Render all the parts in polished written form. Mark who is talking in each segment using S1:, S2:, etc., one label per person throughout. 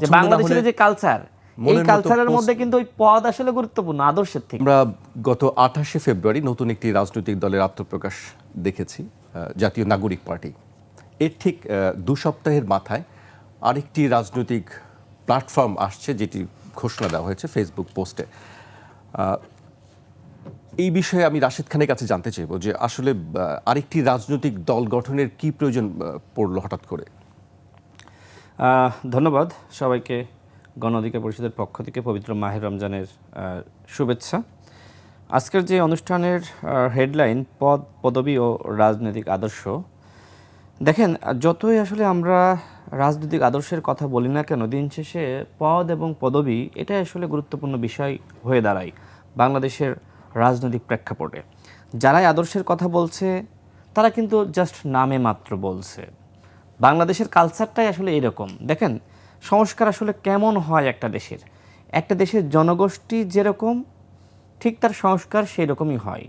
S1: যে বাংলাদেশের যে কালচার, এই কালচারের মধ্যে কিন্তু ওই পদ আসলে গুরুত্বপূর্ণ আদর্শের থেকে।
S2: আমরা গত 28শে ফেব্রুয়ারি নতুন একটি রাজনৈতিক দলের আত্মপ্রকাশ দেখেছি, জাতীয় নাগরিক পার্টি। এর ঠিক 2 সপ্তাহের মাথায় আরেকটি রাজনৈতিক প্ল্যাটফর্ম আসছে, যেটি ঘোষণা দেওয়া হয়েছে ফেসবুক পোস্টে। এই বিষয়ে আমি রাশেদ খানের কাছে জানতে চাইব যে আসলে আরেকটি রাজনৈতিক দল গঠনের কি প্রয়োজন পড়লো হঠাৎ করে?
S1: ধন্যবাদ সবাইকে। গণ অধিকার পরিষদের পক্ষ থেকে পবিত্র মাহে রমজানের শুভেচ্ছা। আজকের যে অনুষ্ঠানের হেডলাইন পদ, পদবি ও রাজনৈতিক আদর্শ, দেখেন যতই আসলে আমরা রাজনৈতিক আদর্শের কথা বলি না কেন, দিন শেষে পদ এবং পদবি এটাই আসলে গুরুত্বপূর্ণ বিষয় হয়ে দাঁড়ায় বাংলাদেশের রাজনৈতিক প্রেক্ষাপটে। যারাই আদর্শের কথা বলছে তারা কিন্তু জাস্ট নামে মাত্র বলছে। বাংলাদেশের কালচারটাই আসলে এরকম। দেখেন সংস্কার আসলে কেমন হয় একটা দেশের জনগোষ্ঠী যেরকম ঠিক তার সংস্কার সেই রকমই হয়।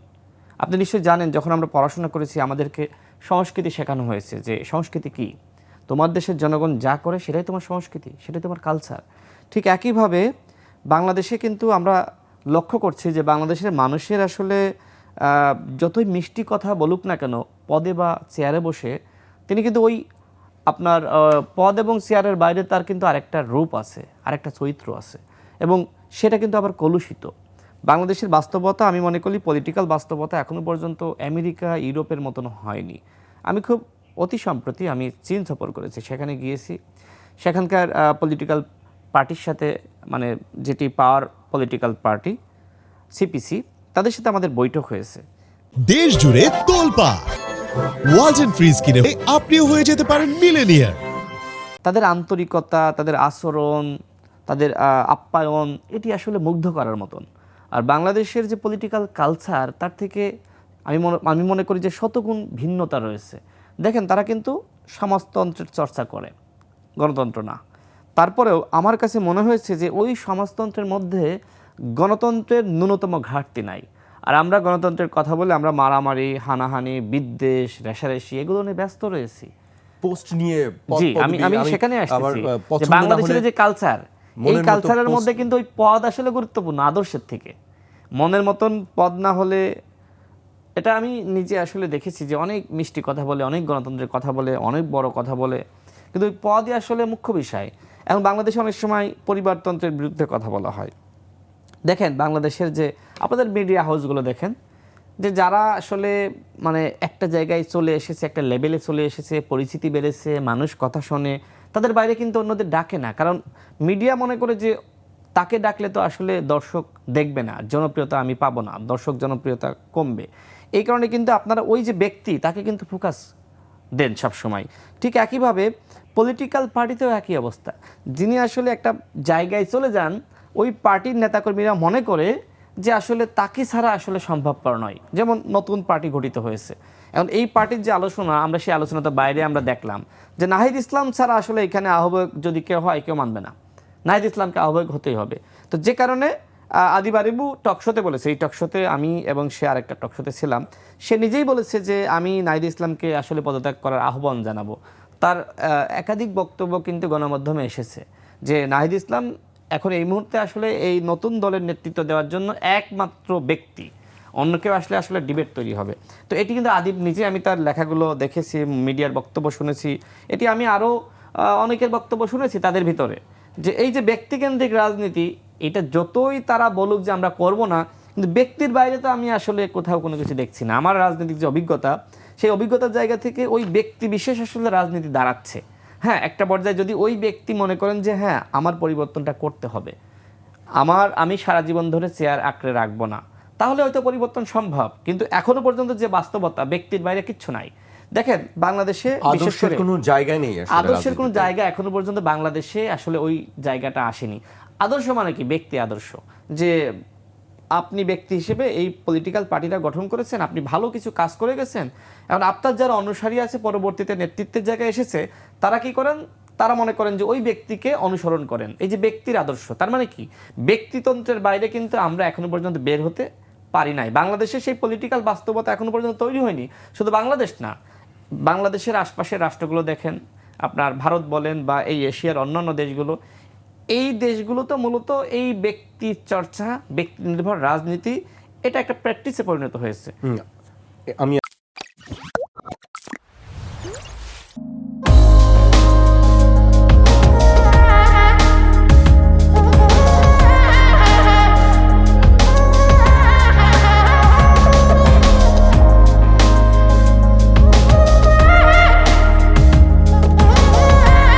S1: আপনি নিশ্চয়ই জানেন, যখন আমরা পড়াশোনা করেছি আমাদেরকে সংস্কৃতি শেখানো হয়েছে যে সংস্কৃতি কি, তোমার দেশের জনগণ যা করে সেটাই তোমার সংস্কৃতি, সেটাই তোমার কালচার। ঠিক একইভাবে বাংলাদেশে কিন্তু আমরা লক্ষ্য করছি যে বাংলাদেশের মানুষের আসলে যতই মিষ্টি কথা বলুক না কেন পদে বা চেয়ারে বসে, তিনি কিন্তু ওই আপনার পদ এবং চেয়ারের বাইরে তার কিন্তু আরেকটা রূপ আছে, আরেকটা চরিত্র আছে, এবং সেটা কিন্তু আবার কলুষিত। বাংলাদেশের বাস্তবতা আমি মনে করি পলিটিক্যাল বাস্তবতা এখনও পর্যন্ত আমেরিকা ইউরোপের মতন হয়নি। আমি খুব অতি সম্প্রতি আমি চীন সফর করেছি, সেখানে গিয়েছি। সেখানকার পলিটিক্যাল পার্টির সাথে, মানে যেটি পাওয়ার পলিটিক্যাল পার্টি সিপিসি, তাদের সাথে আমাদের বৈঠক হয়েছে।
S3: দেশ জুড়ে তোলপাড় ওয়ালটন ফ্রিজ কিনে আপনিও হয়ে যেতে পারেন মিলেনিয়ার।
S1: তাদের আন্তরিকতা, তাদের আচরণ, তাদের আপ্যায়ন, এটি আসলে মুগ্ধ করার মতন। আর বাংলাদেশের যে পলিটিক্যাল কালচার তার থেকে আমি মনে করি যে শতগুণ ভিন্নতা রয়েছে। দেখেন তারা কিন্তু সমাজতন্ত্রের চর্চা করে, গণতন্ত্র না। তারপরেও আমার কাছে মনে হয়েছে যে ওই সমাজতন্ত্রের মধ্যে গণতন্ত্রের ন্যূনতম ঘাটতি নাই। আর আমরা গণতন্ত্রের কথা বলে আমরা মারামারি, হানাহানি, বিদ্বেষ, রেষারেষি এগুলো নিয়ে ব্যস্ত রয়েছি।
S2: পোস্ট নিয়ে
S1: জি, আমি সেখানে আসছি যে বাংলাদেশের যে কালচার, এই কালচারের মধ্যে কিন্তু ওই পদ আসলে গুরুত্বপূর্ণ আদর্শের থেকে। মনের মতন পদ না হলে, এটা আমি নিজে আসলে দেখেছি যে অনেক মিষ্টি কথা বলে, অনেক গণতন্ত্রের কথা বলে, অনেক বড় কথা বলে, কিন্তু ওই পদই আসলে মুখ্য বিষয়। এবং বাংলাদেশে অনেক সময় পরিবারতন্ত্রের বিরুদ্ধে কথা বলা হয়। দেখেন বাংলাদেশের যে আপনাদের মিডিয়া হাউসগুলো দেখেন, যে যারা আসলে মানে একটা জায়গায় চলে এসেছে, একটা লেভেলে চলে এসেছে, পরিচিতি বেড়েছে, মানুষ কথা শোনে, তাদের বাইরে কিন্তু অন্যদের ডাকে না। কারণ মিডিয়া মনে করে যে তাকে ডাকলে তো আসলে দর্শক দেখবে না, জনপ্রিয়তা আমি পাবো না, দর্শক জনপ্রিয়তা কমবে। এই কারণে কিন্তু আপনারা ওই যে ব্যক্তি তাকে কিন্তু ফোকাস দেন সবসময়। ঠিক একইভাবে পলিটিক্যাল পার্টিতেও একই অবস্থা। যিনি আসলে একটা জায়গায় চলে যান, ওই পার্টির নেতাকর্মীরা মনে করে যে আসলে তাকে ছাড়া আসলে সম্ভবপর নয়। যেমন নতুন পার্টি গঠিত হয়েছে, এখন এই পার্টির যে আলোচনা, আমরা সেই আলোচনাতে বাইরে আমরা দেখলাম যে নাহিদ ইসলাম ছাড়া আসলে এখানে আহ্বায়ক যদি কেউ হয় কেউ মানবে না, নাহিদ ইসলামকে আহ্বায়ক হতেই হবে। তো যে কারণে আদিবারিবু টকশোতে বলেছে, এই টকশোতে আমি এবং সে আরেকটা টকশোতে ছিলাম, সে নিজেই বলেছে যে আমি নাহিদ ইসলামকে আসলে পদত্যাগ করার আহ্বান জানাবো। তার একাধিক বক্তব্য কিন্তু গণমাধ্যমে এসেছে যে নাহিদ ইসলাম এখন এই মুহূর্তে আসলে এই নতুন দলের নেতৃত্ব দেওয়ার জন্য একমাত্র ব্যক্তি, অন্য কেউ আসলে আসলে ডিবেট তৈরি হবে। তো এটি কিন্তু আদিব নিজে, আমি তার লেখাগুলো দেখেছি, মিডিয়ার বক্তব্য শুনেছি, এটি আমি আরও অনেকের বক্তব্য শুনেছি তাদের ভিতরে, যে এই যে ব্যক্তিকেন্দ্রিক রাজনীতি, এটা যতই তারা বলুক যে আমরা করব না, কিন্তু ব্যক্তির বাইরে তো আমি আসলে কোথাও কোনো কিছু দেখছি না। আমার রাজনৈতিক যে অভিজ্ঞতা, সেই অভিজ্ঞতার জায়গা থেকে ওই ব্যক্তি বিশেষ আসলে রাজনীতি দাঁড়াচ্ছে। হ্যাঁ, একটা পর্যায়ে যদি ওই ব্যক্তি মনে করেন যে হ্যাঁ আমার পরিবর্তনটা করতে হবে, আমি সারা জীবন ধরে চেয়ার আঁকড়ে রাখবো না, তাহলে হয়তো পরিবর্তন সম্ভব। কিন্তু এখনো পর্যন্ত যে বাস্তবতা, ব্যক্তির বাইরে কিচ্ছু নাই। দেখেন বাংলাদেশে বিশেষ করে
S2: কোনো জায়গা নেই,
S1: আদর্শের কোনো জায়গা এখনো পর্যন্ত বাংলাদেশে আসলে ওই জায়গাটা আসেনি। আদর্শ মানে কি? ব্যক্তি আদর্শ, যে আপনি ব্যক্তি হিসেবে এই পলিটিক্যাল পার্টিটা গঠন করেছেন, আপনি ভালো কিছু কাজ করে গেছেন, এখন আপনার যারা অনুসারী আছে পরবর্তীতে নেতৃত্বের জায়গায় এসেছে, তারা কি করেন, তারা মনে করেন যে ওই ব্যক্তিকে অনুসরণ করেন। এই যে ব্যক্তির আদর্শ, তার মানে কি ব্যক্তিতন্ত্রের বাইরে কিন্তু আমরা এখনো পর্যন্ত বের হতে পারি নাই। বাংলাদেশে সেই পলিটিক্যাল বাস্তবতা এখনো পর্যন্ত তৈরি হয়নি। শুধু বাংলাদেশ না, বাংলাদেশের আশপাশের রাষ্ট্রগুলো দেখেন, আপনার ভারত বলেন বা এই এশিয়ার অন্যান্য দেশগুলো, এই দেশগুলো তো মূলত এই ব্যক্তি চর্চা, ব্যক্তি নির্ভর রাজনীতি, এটা একটা প্র্যাকটিসে পরিণত হয়েছে।
S2: আমি